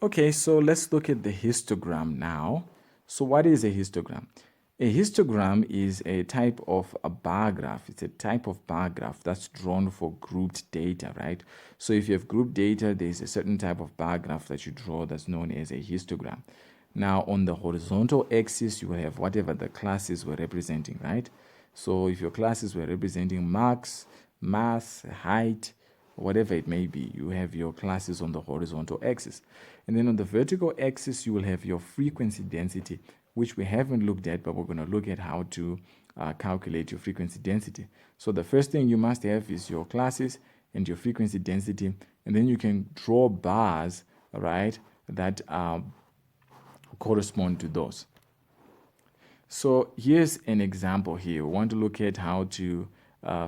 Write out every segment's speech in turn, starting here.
Okay, so let's look at the histogram now. So what is a histogram? A histogram is a type of a bar graph. It's a type of bar graph that's drawn for grouped data, right? So if you have grouped data, there's a certain type of bar graph that you draw that's known as a histogram. Now, on the horizontal axis, you will have whatever the classes were representing, right? So if your classes were representing marks, math, height, whatever it may be, you have your classes on the horizontal axis. And then on the vertical axis, you will have your frequency density, which we haven't looked at, but we're going to look at how to calculate your frequency density. So the first thing you must have is your classes and your frequency density, and then you can draw bars, right, that correspond to those. So here's an example here. We want to look at how to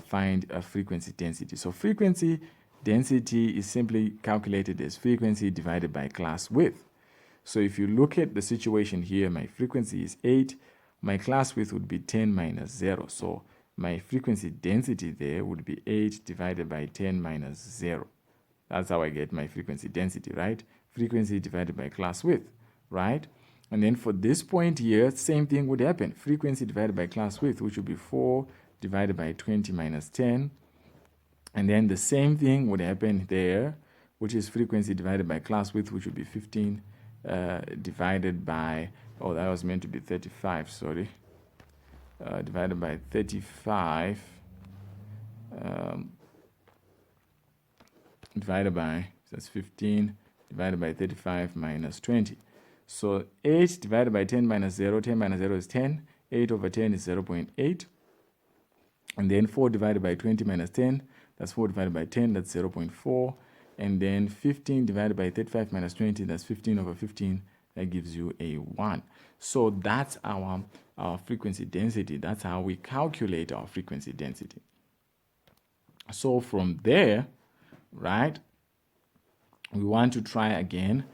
find a frequency density. So frequency density is simply calculated as frequency divided by class width. So if you look at the situation here, my frequency is 8, my class width would be 10 minus 0. So my frequency density there would be 8 divided by 10 minus 0. That's how I get my frequency density, right? Frequency divided by class width, right? And then for this point here, same thing would happen. Frequency divided by class width, which would be 4 divided by 20 minus 10. And then the same thing would happen there, which is frequency divided by class width, which would be 15 divided by, oh, that was meant to be 35, sorry. Divided by 35, divided by, that's 15, divided by 35 minus 20. So 8 divided by 10 minus 0, 10 minus 0 is 10, 8 over 10 is 0.8. And then 4 divided by 20 minus 10, that's 4 divided by 10, that's 0.4. And then 15 divided by 35 minus 20, that's 15 over 15, that gives you a 1. So that's our frequency density. That's how we calculate our frequency density. So from there, right, we want to try again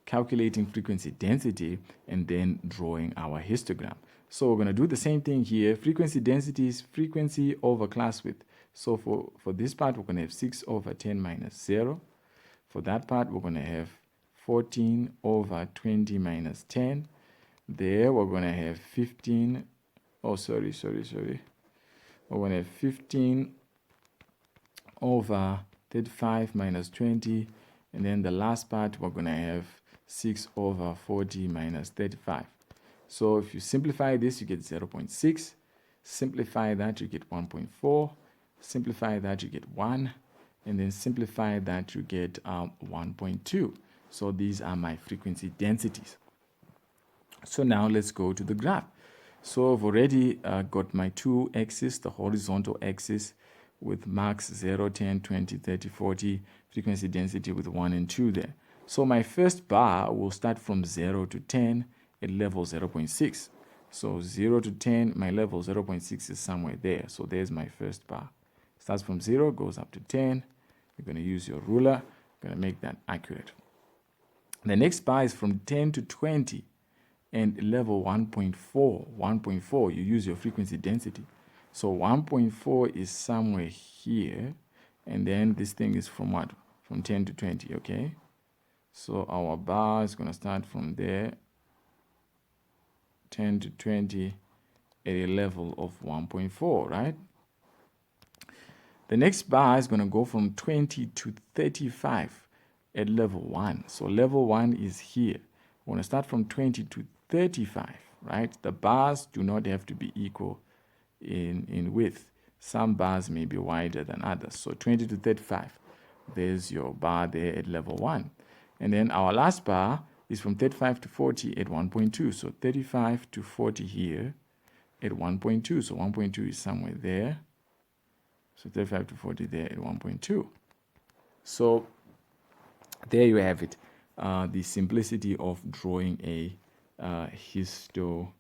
calculating frequency density and then drawing our histogram. So we're going to do the same thing here. Frequency density is frequency over class width. So for this part, we're going to have 6 over 10 minus 0. For that part, we're going to have 14 over 20 minus 10. There, we're going to have 15. Oh, sorry. We're going to have 15 over 35 minus 20. And then the last part, we're going to have 6 over 40 minus 35. So if you simplify this, you get 0.6. Simplify that, you get 1.4. Simplify that, you get 1. And then simplify that, you get 1.2. So these are my frequency densities. So now let's go to the graph. So I've already got my two axes, the horizontal axis with marks 0, 10, 20, 30, 40, frequency density with 1 and 2 there. So my first bar will start from 0 to 10 at level 0.6. So 0 to 10, my level 0.6 is somewhere there. So there's my first bar. Starts from 0, goes up to 10. You're going to use your ruler. You're going to make that accurate. The next bar is from 10 to 20 and level 1.4. 1.4, you use your frequency density. So 1.4 is somewhere here. And then this thing is from what? From 10 to 20, okay? So our bar is going to start from there, 10 to 20 at a level of 1.4, right? The next bar is going to go from 20 to 35 at level 1. So level 1 is here. We're going to start from 20 to 35, right? The bars do not have to be equal in width. Some bars may be wider than others. So 20 to 35, there's your bar there at level 1. And then our last bar is from 35 to 40 at 1.2. So 35 to 40 here at 1.2. So 1.2 is somewhere there. So 35 to 40 there at 1.2. So there you have it. The simplicity of drawing a histogram.